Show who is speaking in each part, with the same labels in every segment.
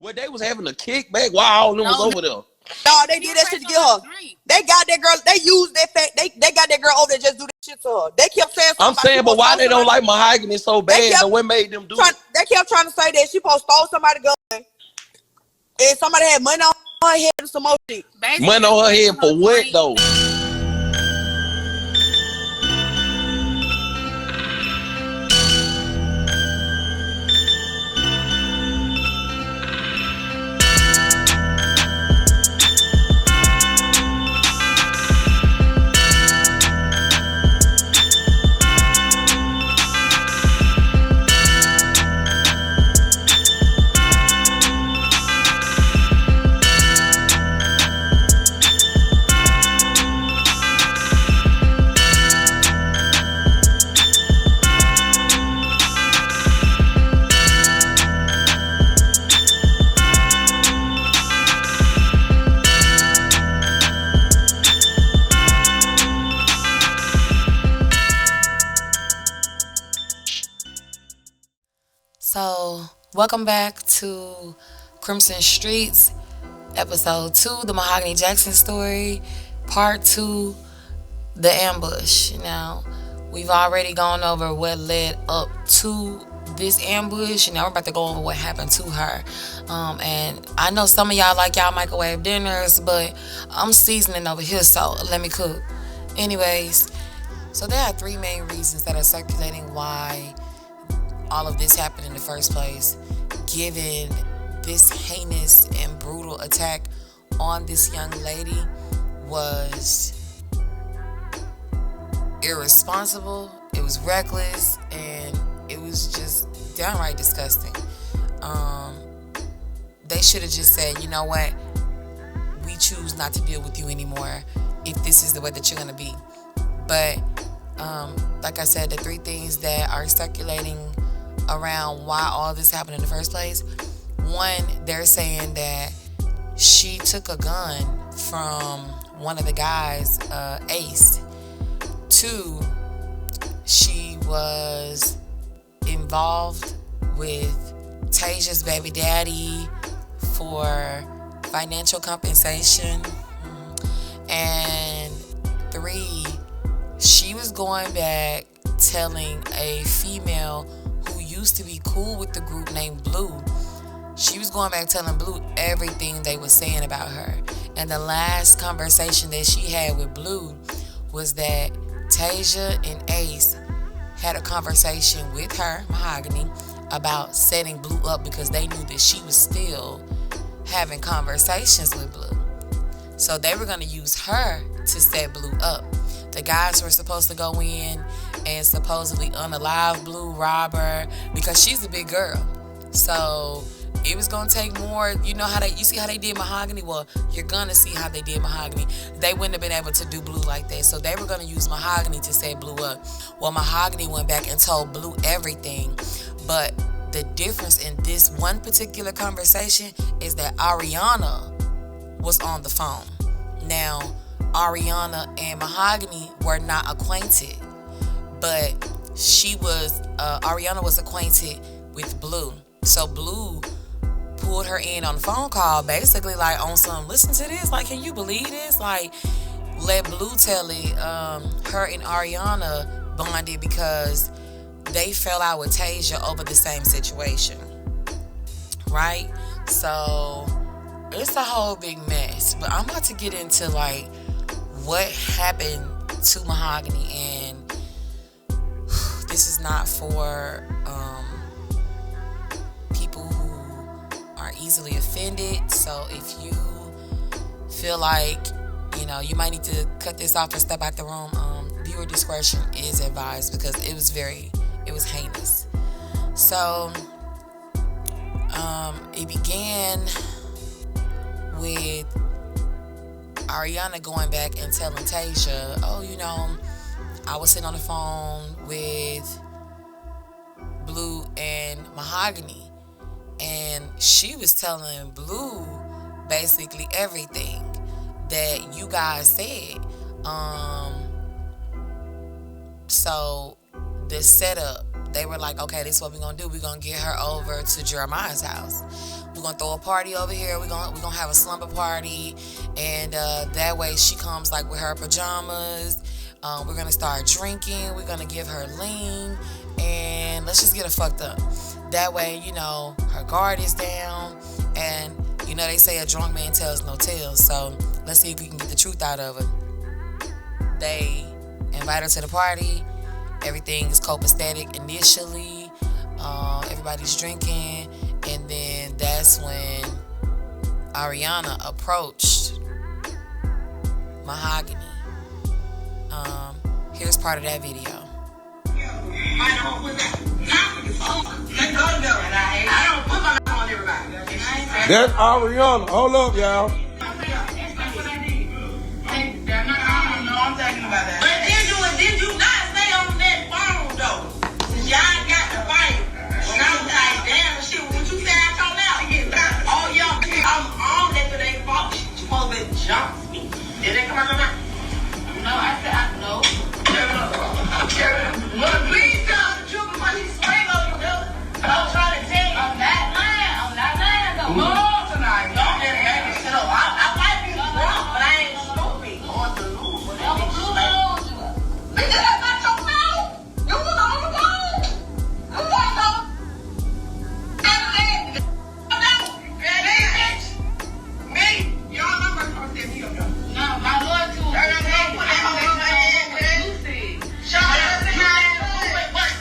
Speaker 1: Well, they was having a kickback while all of them was over there.
Speaker 2: No, they did that shit to get her. They got that girl. They used that fact. They got that girl over there just do that shit to her. They kept saying something.
Speaker 1: I'm saying, but why they don't like Mahogany so bad? And what made them do it?
Speaker 2: They kept trying to say that she supposed to stole somebody's gun, and somebody had money on her head and some more shit.
Speaker 1: Money on her head for what though?
Speaker 3: So, welcome back to Crimson Streets, episode 2, the Mahogany Jackson story, part 2, the ambush. Now, we've already gone over what led up to this ambush, and now we're about to go over what happened to her. And I know some of y'all like y'all microwave dinners, but I'm seasoning over here, so let me cook. Anyways, so there are 3 main reasons that are circulating why all of this happened in the first place, given this heinous and brutal attack on this young lady was irresponsible, it was reckless, and it was just downright disgusting. They should have just said, you know what, we choose not to deal with you anymore if this is the way that you're going to be. But like I said, the 3 things that are circulating around why all this happened in the first place. 1, they're saying that she took a gun from one of the guys, Ace. 2, she was involved with Tasia's baby daddy for financial compensation. And 3, she was going back telling a female who used to be cool with the group named Blue. She was going back telling Blue everything they were saying about her. And the last conversation that she had with Blue was that Tasia and Ace had a conversation with her, Mahogany, about setting Blue up because they knew that she was still having conversations with Blue. So they were going to use her to set Blue up. The guys were supposed to go in and supposedly unalive Blue, rob her, because she's a big girl. So it was gonna take more. You see how they did Mahogany? Well, you're gonna see how they did Mahogany. They wouldn't have been able to do Blue like that. So they were gonna use Mahogany to set Blue up. Well, Mahogany went back and told Blue everything. But the difference in this one particular conversation is that Ariana was on the phone. Now, Ariana and Mahogany were not acquainted, but Ariana was acquainted with Blue. So Blue pulled her in on the phone call, basically like on some, listen to this, like, can you believe this? Like, let Blue tell it. Her and Ariana bonded because they fell out with Tasia over the same situation, right? So it's a whole big mess. But I'm about to get into like what happened to Mahogany, and this is not for people who are easily offended. So if you feel like, you might need to cut this off and step out the room, viewer discretion is advised, because it was heinous. So it began with Ariana going back and telling Tasia, I was sitting on the phone with Blue and Mahogany, and she was telling Blue basically everything that you guys said. So the setup they were like, okay, this is what we're gonna do. We're gonna get her over to Jeremiah's house. We're gonna throw a party over here. We're gonna have a slumber party, and that way she comes like with her pajamas. We're gonna start drinking. We're gonna give her lean, and let's just get her fucked up. That way, you know, her guard is down, and you know they say a drunk man tells no tales. So let's see if we can get the truth out of her. They invite her to the party. Everything is copacetic initially. Everybody's drinking, and then that's when Ariana approached Mahogany. Here's part of that video.
Speaker 1: That's Ariana. Hold up, y'all.
Speaker 4: I'm talking about that. But did you not stay on that phone though? Since y'all got the fight. When I was like, damn shit, what you say I told out? Oh y'all, I'm on that for they fault. She supposed to jump me. Did they come out of my mouth? No, I said no. Well, please tell the truth before he swing on you, dude. I'm trying to tell you, I'm not lying though. No, tonight. Don't just make it shit up. I might be drunk, but I ain't stupid. On the loose. Nigga, that's not your mouth. You was on the phone. You was on. Me? Y'all know my car said me up there. No, my Lord too.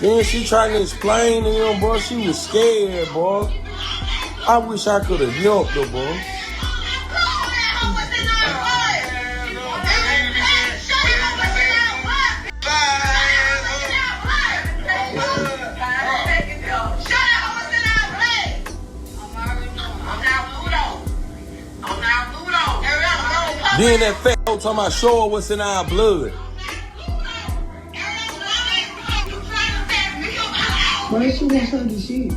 Speaker 1: Then she trying to explain to him, boy. She was scared, boy. I wish I could have helped her, boy. Then that fat hoe talking about show her what's in our blood.
Speaker 5: Why she want her to see?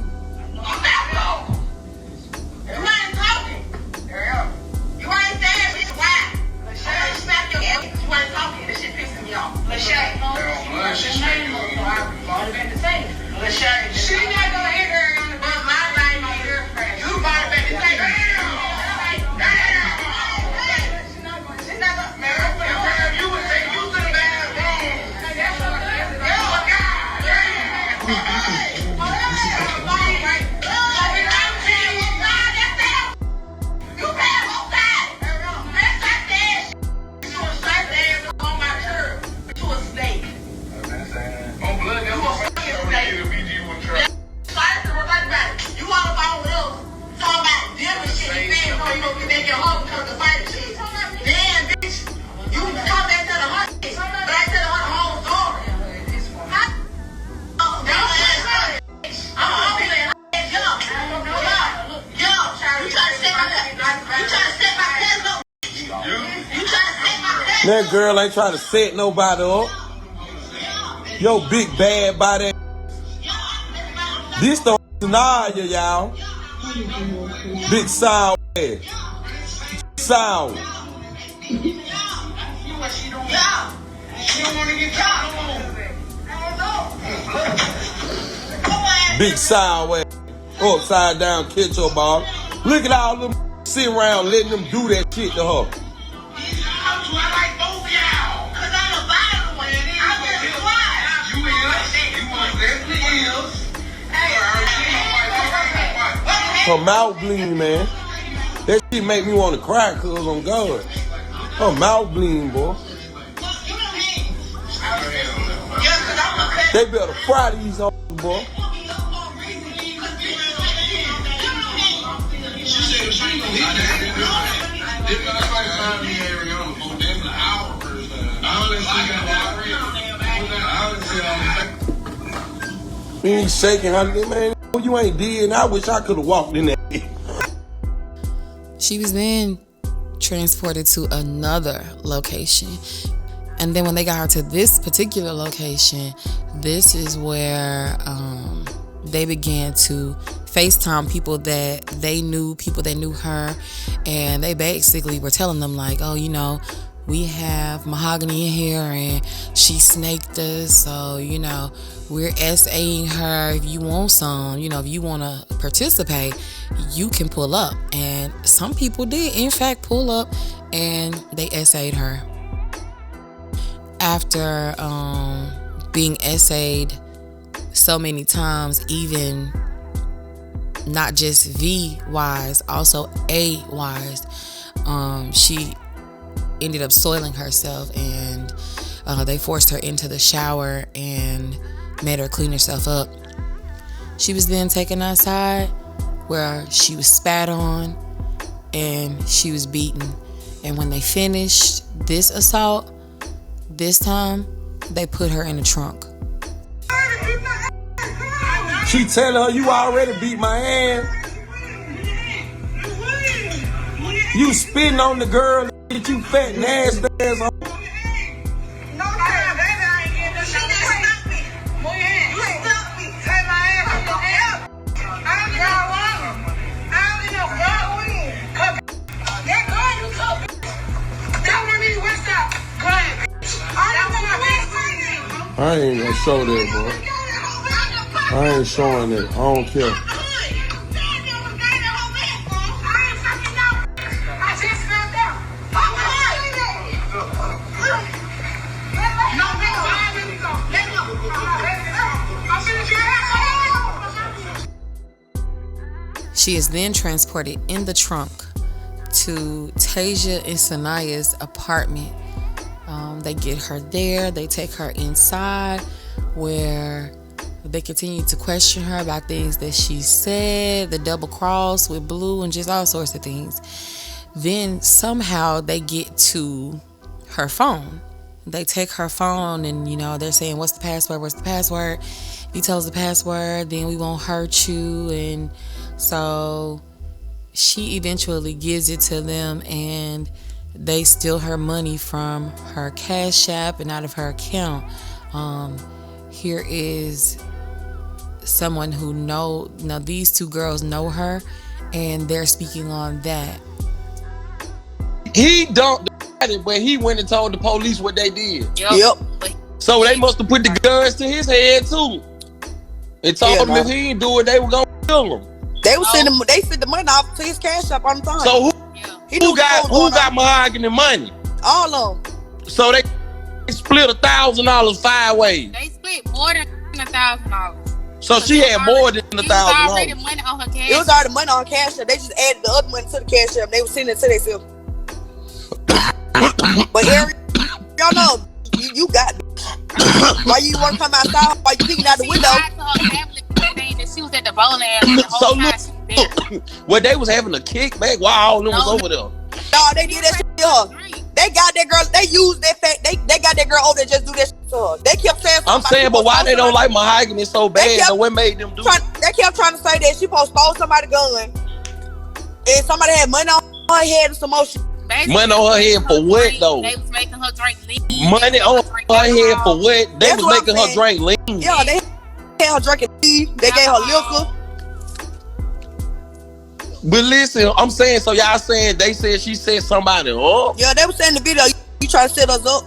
Speaker 4: She not gonna hit her on the bus. My name on her friend. You bought it back to say, she's not gonna. You would say you to the bathroom.
Speaker 1: That girl ain't trying to set nobody up. Yo, big bad body. This the Naya, y'all. Big sound ass. Sound. Big sound ass. Upside down ketchup ball. Look at all them sitting around letting them do that shit to her. Her mouth bleeding, man. That shit make me want to cry, cuz on God. Her mouth bleeding, boy. They better fry these hoes, boy. You ain't shaking her, man. You ain't did, and I wish I could have walked in that.
Speaker 3: She was then transported to another location. And then when they got her to this particular location, this is where they began to FaceTime people that they knew, people that knew her. And they basically were telling them like, oh, you know, we have Mahogany in here and she snaked us. So, you know, we're SAing her. If you want some, you know, if you want to participate, you can pull up. And some people did, in fact, pull up and they SA'd her. After being SA'd so many times, even not just V-wise, also A-wise, she ended up soiling herself, and they forced her into the shower and made her clean herself up. She was then taken outside where she was spat on and she was beaten. And when they finished this assault, this time they put her in the trunk.
Speaker 1: She telling her, you already beat my ass. You spitting on the girl that you fat nasty ass on. I ain't gonna show that, bro. I ain't showing it. I don't care.
Speaker 3: She is then transported in the trunk to Tasia and Sanaya's apartment. They get her there. They take her inside where they continue to question her about things that she said, the double cross with Blue, and just all sorts of things. Then somehow they get to her phone. They take her phone and, you know, they're saying, what's the password? What's the password? If you tell us the password, then we won't hurt you. And so she eventually gives it to them, and they steal her money from her Cash App and out of her account. Here is someone who now these two girls know her, and they're speaking on that.
Speaker 1: He dumped it when he went and told the police what they did.
Speaker 2: Yep.
Speaker 1: So they must have put the guns to his head too. And told him if he didn't do it, they were gonna kill him.
Speaker 2: They sent the money off to his Cash App on the time.
Speaker 1: So who got Mahogany money?
Speaker 2: All of them.
Speaker 1: So they split $1,000 5 ways.
Speaker 6: They split more than $1,000.
Speaker 1: So she had more than $1,000.
Speaker 6: It was already money on her Cash.
Speaker 2: It was already money on Cash App. They just added the other money to the Cash App. They were sending it to themselves. But Harry, y'all know you got me. Why you want to come outside? Why you peeking out the window?
Speaker 6: She was at the bowling alley the whole time she was there.
Speaker 1: Well, they was having a kickback while all of them was over there.
Speaker 2: No, they did that shit to her. They got that girl. They used that fact. They got that girl over there just do that shit to her. They kept saying.
Speaker 1: I'm saying, but why they don't like Mahogany so bad? So what made them do it?
Speaker 2: They kept trying to say that she supposed to stole somebody's gun, and somebody had money on her head and some more shit.
Speaker 6: Basically,
Speaker 1: money on her head for what though?
Speaker 6: They was making her drink lean.
Speaker 1: Money on her head for what? They was making her drink lean.
Speaker 2: Yeah, they had her drinking tea. They gave her liquor.
Speaker 1: But listen, I'm saying, so y'all saying they said she set somebody up?
Speaker 2: Yeah, they were saying in the video, you try to set us up.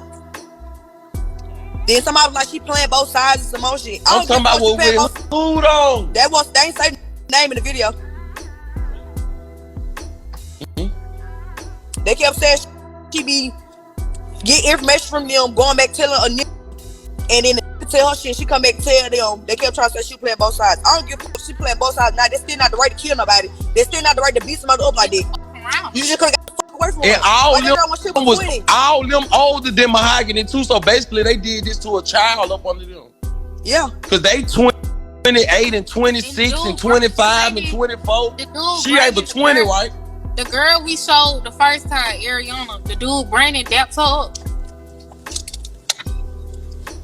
Speaker 2: Then somebody was like, she playing both sides and some more shit.
Speaker 1: I'm talking about what with food on.
Speaker 2: They ain't say the name in the video. They kept saying she be get information from them, going back telling a nigga, and then they tell her shit, she come back and tell them. They kept trying to say she playing both sides. I don't give a fuck if she playing both sides. Now they still not the right to kill nobody. They still not the right to beat somebody up like that. You just couldn't get the fuck away from her.
Speaker 1: And all them older than Mahogany too. So basically they did this to a child up under them.
Speaker 2: Yeah.
Speaker 1: Cause they 28 and 26 and 25 and 24. She ain't but 20, right?
Speaker 6: The girl we showed the first time, Ariana, the dude Brandon dapped her up.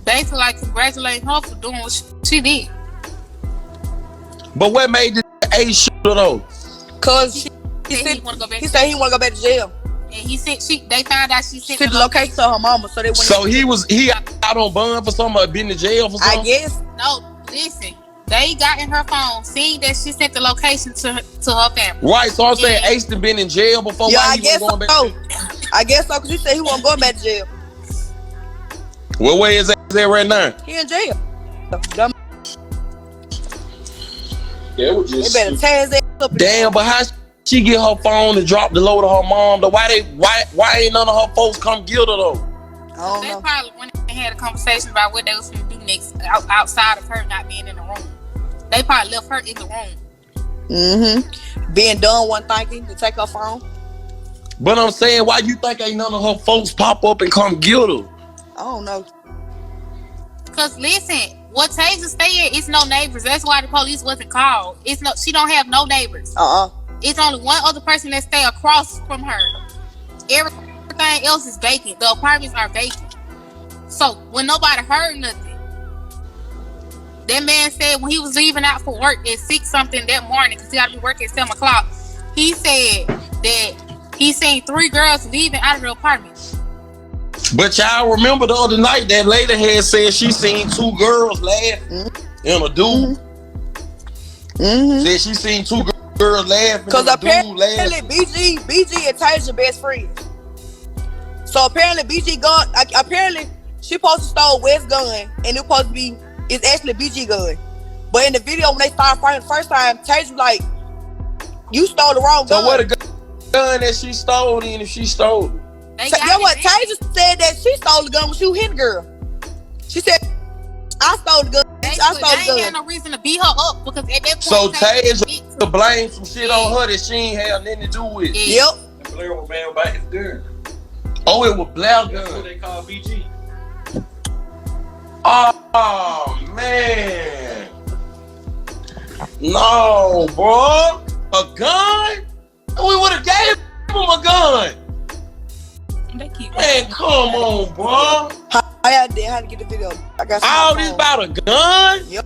Speaker 6: Basically, like, congratulating her for doing what she did.
Speaker 1: But what made the A shooter though?
Speaker 2: Cause
Speaker 6: he said he want to go back.
Speaker 2: He said he want to go back to jail.
Speaker 6: And he said they found out she sent
Speaker 2: the location to her mama, so they went.
Speaker 1: So he out on bond for something, or been to jail for something?
Speaker 2: I guess.
Speaker 6: No, listen. They got in her phone, seeing that she sent the location to her family.
Speaker 1: Right, so I'm saying Ace been in jail before.
Speaker 2: Yeah,
Speaker 1: why
Speaker 2: I
Speaker 1: he
Speaker 2: guess
Speaker 1: going back
Speaker 2: so. I guess so, because he said he wasn't going back to jail.
Speaker 1: Well, where is that right now?
Speaker 2: He in jail. Dumb.
Speaker 7: Yeah, it was
Speaker 2: They
Speaker 7: just
Speaker 2: better tear his ass up.
Speaker 1: Damn, but how she get her phone and drop the load of her mom? Why ain't none of her folks come get her though?
Speaker 2: I don't
Speaker 6: They
Speaker 2: know.
Speaker 6: probably went and had a conversation about what they was going to do next outside of her not being in the room. They probably left her in the room.
Speaker 2: Being done one thinking to take her phone.
Speaker 1: But I'm saying, why you think ain't none of her folks pop up and come get her?
Speaker 2: I don't know.
Speaker 6: Because listen, what Tasia stay in, it's no neighbors. That's why the police wasn't called. She don't have no neighbors. It's only one other person that stay across from her. Everything else is vacant. The apartments are vacant. So when nobody heard nothing, that man said when he was leaving out for work at 6 something that morning, because he got to be working at 7 o'clock, he said that he seen 3 girls leaving out of the apartment.
Speaker 1: But y'all remember the other night that lady had said she seen 2 girls laughing and a dude. Said she seen 2 girls laughing.
Speaker 2: Because apparently BG and Tasia best friends. So apparently BG gun. Apparently she supposed to stole West's gun, and it supposed to be it's actually BG gun. But in the video when they started fighting the first time, Tasia was like, "You stole the wrong gun."
Speaker 1: So what a gun that she stole then if she stole it?
Speaker 2: So, you know what? Tasia said that she stole the gun when she was hitting the girl. She said, "I stole the gun. I stole the
Speaker 6: They
Speaker 2: gun."
Speaker 6: ain't had no reason to beat her up because at that point,
Speaker 1: So Tasia to blame some shit on her that she ain't had nothing to do with.
Speaker 2: Yep.
Speaker 7: the player was man about his gun.
Speaker 1: Oh, it was Black
Speaker 7: That's what
Speaker 1: gun.
Speaker 7: they call BG.
Speaker 1: Oh man. No, bro. A gun? We would have gave him a gun.
Speaker 6: They keep
Speaker 1: Man, come on, bro.
Speaker 2: I had to get the video. I got
Speaker 1: All this about a gun?
Speaker 2: Yep.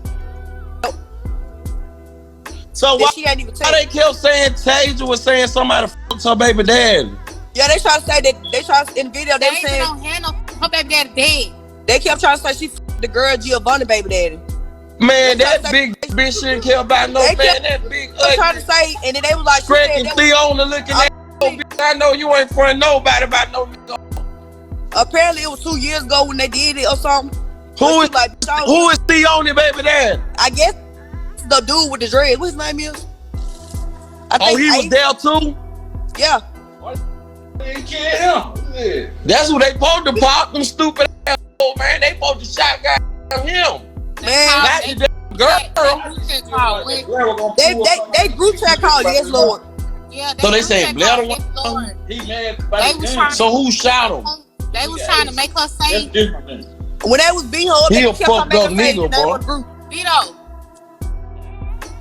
Speaker 1: So why
Speaker 2: She ain't even tell.
Speaker 1: they kept saying Tasia was saying somebody fucked her baby daddy?
Speaker 2: Yeah, they try to say that. They try to, in the video. They
Speaker 6: They
Speaker 2: saying
Speaker 6: don't handle her baby daddy dead.
Speaker 2: they kept trying to say she f***ed the girl Giovanni baby daddy.
Speaker 1: Man,
Speaker 2: They
Speaker 1: that
Speaker 2: try to
Speaker 1: big bitch shouldn't care about no
Speaker 2: They
Speaker 1: man.
Speaker 2: kept-
Speaker 1: That big
Speaker 2: They trying to
Speaker 1: ugly
Speaker 2: say, and then they was like, she
Speaker 1: cracking
Speaker 2: said that
Speaker 1: Theona looking at bitch. I know you ain't front nobody about no nigga.
Speaker 2: apparently it was 2 years ago when they did it or something.
Speaker 1: Who is
Speaker 2: Like,
Speaker 1: who is Theona baby daddy?
Speaker 2: I guess the dude with the dread. What his name is? I
Speaker 1: Oh, he was
Speaker 2: Ace.
Speaker 1: there too?
Speaker 2: Yeah.
Speaker 7: They killed him. Yeah.
Speaker 1: That's who they supposed to pop, them stupid ass old man. They supposed to shotgun him.
Speaker 2: Man,
Speaker 1: Not the damn girl.
Speaker 2: they group chat called Yes Lord.
Speaker 6: Yeah,
Speaker 1: So they saying Blair the
Speaker 6: Yes,
Speaker 1: one?
Speaker 6: Lord.
Speaker 7: He mad
Speaker 6: They
Speaker 7: about
Speaker 6: was
Speaker 7: his
Speaker 6: trying-
Speaker 7: gun.
Speaker 1: So who shot him?
Speaker 6: They was trying to make her
Speaker 7: That's
Speaker 6: say
Speaker 7: different than
Speaker 2: When they was beating her up,
Speaker 1: He
Speaker 2: they
Speaker 1: a
Speaker 2: kept on
Speaker 1: fucked up
Speaker 2: making her say
Speaker 1: nigga,
Speaker 2: the name
Speaker 1: bro.
Speaker 2: of the group.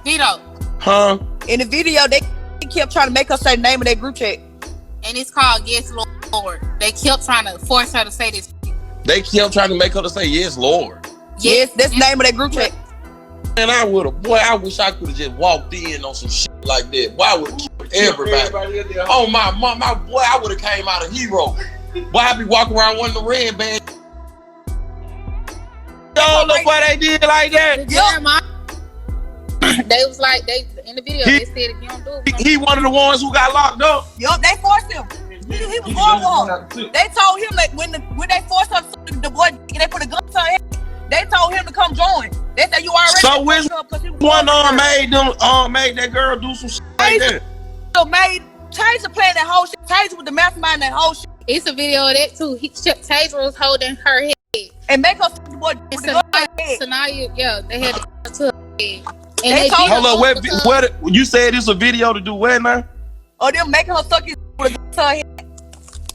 Speaker 6: Vito.
Speaker 1: Huh?
Speaker 2: In the video, they kept trying to make her say the name of that group chat.
Speaker 6: And it's called Yes Lord. They kept trying to force her to say this.
Speaker 1: They kept trying to make her to say yes, Lord.
Speaker 2: Yes, that's the name of that group chat.
Speaker 1: And I would have, boy, I wish I could have just walked in on some shit like that. Boy, I would have killed everybody.
Speaker 7: in there.
Speaker 1: Oh my boy, I would have came out a hero. Boy, I be walking around one of the red bands. Yo, look what they did like that.
Speaker 6: Jeremiah. They was like, they in the video, they said if you don't do it,
Speaker 1: He one of the ones who got locked up.
Speaker 2: Yup, they forced him. He was going with her. They told him that when they forced her to the boy, they put a gun to her head. They told him to come join. They said you already.
Speaker 1: So which one made that girl do some shit like that?
Speaker 2: So made Tasia playing that whole shit. Tasia with the mastermind that whole shit
Speaker 6: it's a video of that too. Taser was holding her head.
Speaker 2: and make her the boy with the gun to her head.
Speaker 6: Sanaya, yeah, they had to go to her head. And
Speaker 2: They told
Speaker 6: beat her
Speaker 1: Hold
Speaker 6: up
Speaker 1: on,
Speaker 6: because-
Speaker 1: what you said it's a video to do what now?
Speaker 2: Or them making her suck his with a gun to her head.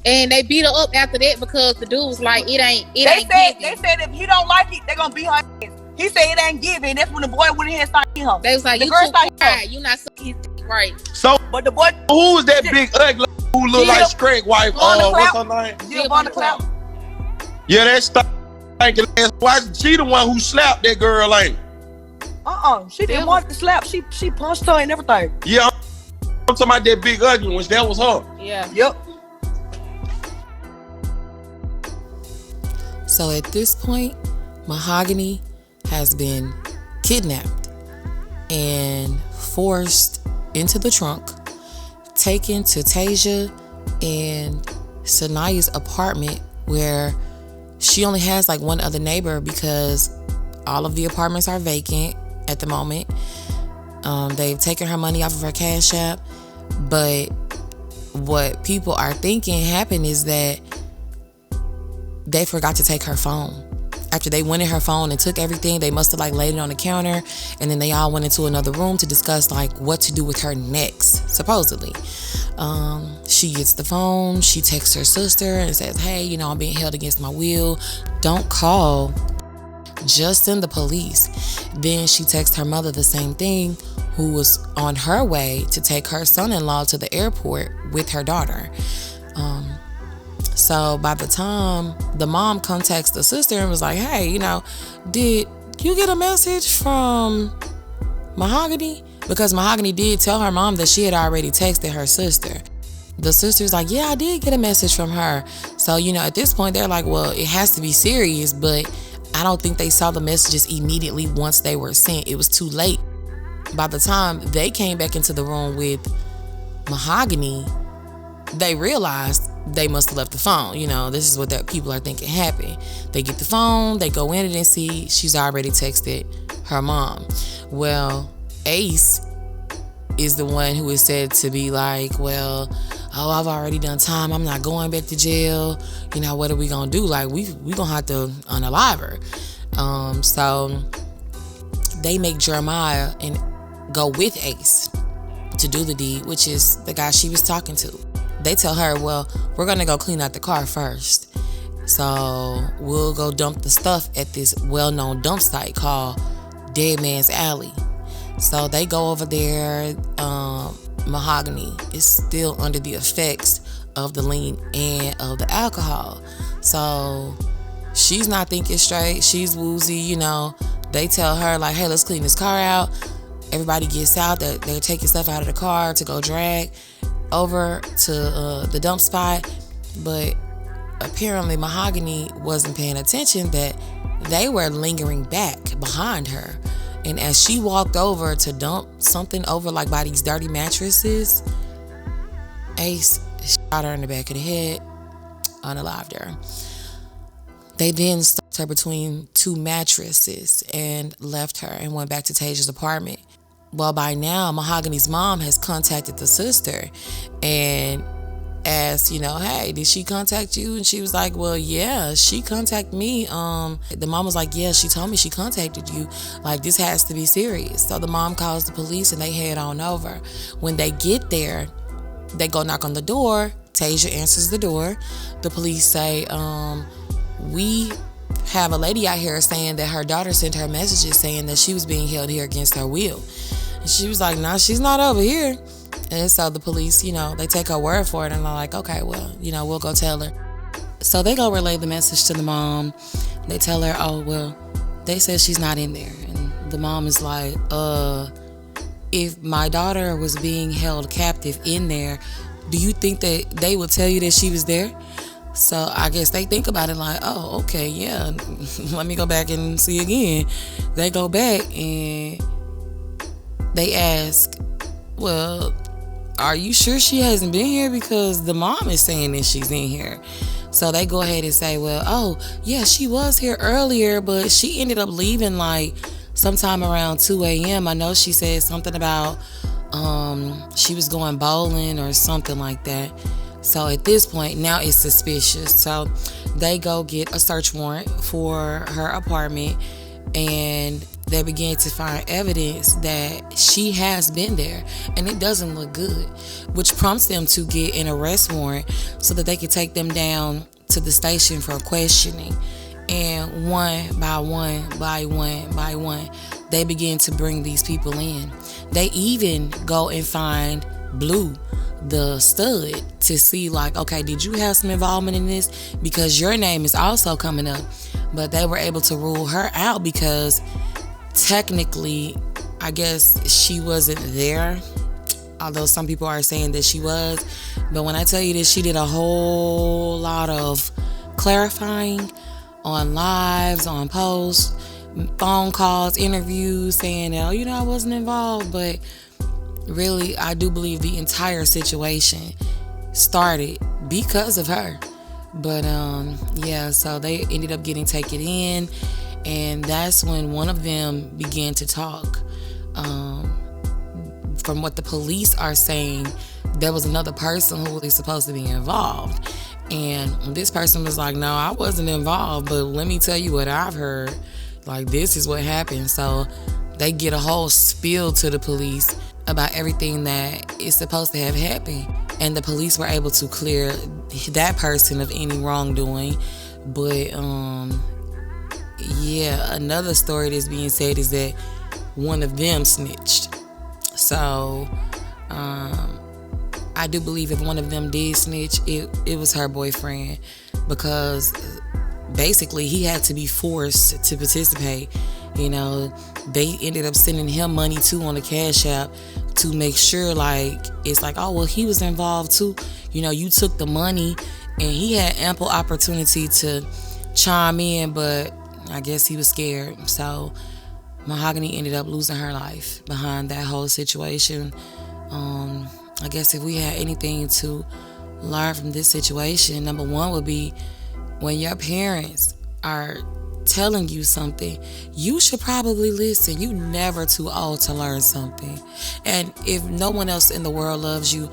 Speaker 6: And they beat her up after that because the dude was like, it ain't
Speaker 2: They said
Speaker 6: giving.
Speaker 2: if he don't like it, they gonna beat her ass. He said it ain't giving. That's when the boy went in here and started hitting her.
Speaker 6: They was like,
Speaker 2: The
Speaker 6: you
Speaker 2: girl
Speaker 6: too
Speaker 2: started
Speaker 6: quiet. You not sucking his dick right.
Speaker 1: So
Speaker 2: But the boy
Speaker 1: who is that big ugly who look like Craig wife? What's her name?
Speaker 2: Giovanni Clap.
Speaker 1: Yeah, that stinking ass. Why she the one who slapped that girl, ain't?
Speaker 2: She didn't want to slap. She punched her and everything.
Speaker 1: Yeah, I'm talking about that big ugly one. That was her.
Speaker 6: Yeah.
Speaker 2: Yep.
Speaker 3: So at this point, Mahogany has been kidnapped and forced into the trunk, taken to Tasia and Sanaya's apartment, where she only has like one other neighbor because all of the apartments are vacant at the moment. They've taken her money off of her Cash App, but what people are thinking happened is that they forgot to take her phone. After they went in her phone and took everything, they must have like laid it on the counter, and then they all went into another room to discuss like what to do with her next, supposedly. She gets the phone, she texts her sister and says, hey, you know, I'm being held against my will. Don't call, just send the police. Then she texts her mother the same thing, who was on her way to take her son-in-law to the airport with her daughter. So by the time the mom contacts the sister and was like, hey, you know, did you get a message from Mahogany? Because Mahogany did tell her mom that she had already texted her sister. The sister's like, yeah, I did get a message from her. So, you know, at this point, they're like, well, it has to be serious, but I don't think they saw the messages immediately once they were sent. It was too late. By the time they came back into the room with Mahogany, they realized they must have left the phone. You know, this is what that people are thinking happened. They get the phone, they go in it and see she's already texted her mom. Well, Ace is the one who is said to be like, well, oh, I've already done time. I'm not going back to jail. You know, what are we gonna do? Like, we gonna have to unalive her. So they make Jeremiah and go with Ace to do the deed, which is the guy she was talking to. They tell her, well, we're gonna go clean out the car first. So we'll go dump the stuff at this well-known dump site called Dead Man's Alley. So they go over there. Mahogany is still under the effects of the lean and of the alcohol. So she's not thinking straight. She's woozy, you know. They tell her like, hey, let's clean this car out. Everybody gets out. They're taking stuff out of the car to go drag over to the dump spot. But apparently Mahogany wasn't paying attention that they were lingering back behind her. And as she walked over to dump something over like by these dirty mattresses, Ace shot her in the back of the head, unalived her. They then stuck her between two mattresses and left her and went back to Tasia's apartment. Well, by now, Mahogany's mom has contacted the sister and asked, you know, hey, did she contact you? And she was like, well, yeah, she contacted me. The mom was like, yeah, she told me she contacted you. Like, this has to be serious. So the mom calls the police and they head on over. When they get there, they go knock on the door. Tasia answers the door. The police say, we have a lady out here saying that her daughter sent her messages saying that she was being held here against her will. And she was like, nah, she's not over here. And so the police, you know, they take her word for it and they're like, okay, well, you know, we'll go tell her. So they go relay the message to the mom. They tell her, oh, well, they said she's not in there. And the mom is like, if my daughter was being held captive in there, do you think that they would tell you that she was there? So I guess they think about it like, oh, okay, yeah, let me go back and see again. They go back and they ask, well, are you sure she hasn't been here? Because the mom is saying that she's in here. So they go ahead and say, well, oh, yeah, she was here earlier, but she ended up leaving like sometime around 2 a.m. I know she said something about she was going bowling or something like that. So at this point, now it's suspicious. So they go get a search warrant for her apartment and they begin to find evidence that she has been there and it doesn't look good, which prompts them to get an arrest warrant so that they can take them down to the station for questioning. And one by one, they begin to bring these people in. They even go and find Blue, the stud, to see like, okay, did you have some involvement in this? Because your name is also coming up. But they were able to rule her out because technically, I guess she wasn't there. Although some people are saying that she was. But when I tell you this, she did a whole lot of clarifying on lives, on posts, phone calls, interviews, saying that, oh, you know, I wasn't involved. But really, I do believe the entire situation started because of her. But yeah, so they ended up getting taken in, and that's when one of them began to talk. From what the police are saying, there was another person who was supposed to be involved, and this person was like, no, I wasn't involved, but let me tell you what I've heard. Like, this is what happened. So they get a whole spiel to the police about everything that is supposed to have happened, and the police were able to clear that person of any wrongdoing. But yeah, another story that's being said is that one of them snitched. So I do believe if one of them did snitch, it was her boyfriend, because basically he had to be forced to participate. You know, they ended up sending him money too on the Cash App to make sure, like, it's like, oh, well, he was involved too. You know, you took the money, and he had ample opportunity to chime in, but I guess he was scared. So Mahogany ended up losing her life behind that whole situation. I guess if we had anything to learn from this situation, number one would be, when your parents are telling you something, you should probably listen. You never too old to learn something. And if no one else in the world loves you,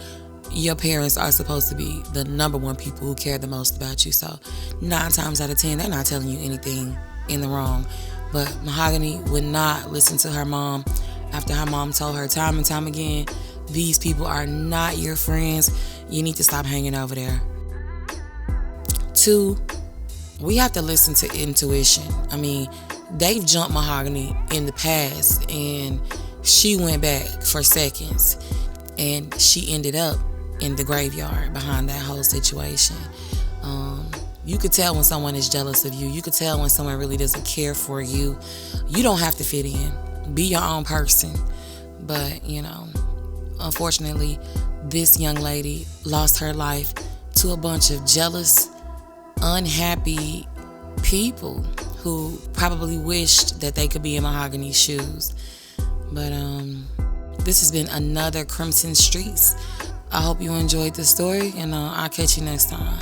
Speaker 3: your parents are supposed to be the number one people who care the most about you. So 9 times out of 10, they're not telling you anything in the wrong. But Mahogany would not listen to her mom after her mom told her time and time again, these people are not your friends. You need to stop hanging over there. 2, we have to listen to intuition. I mean, they've jumped Mahogany in the past, and she went back for seconds, and she ended up in the graveyard behind that whole situation. You could tell when someone is jealous of you. You could tell when someone really doesn't care for you. You don't have to fit in. Be your own person. But, you know, unfortunately, this young lady lost her life to a bunch of jealous, unhappy people who probably wished that they could be in Mahogany's shoes. But this has been another Crimson Streets. I hope you enjoyed the story, and I'll catch you next time.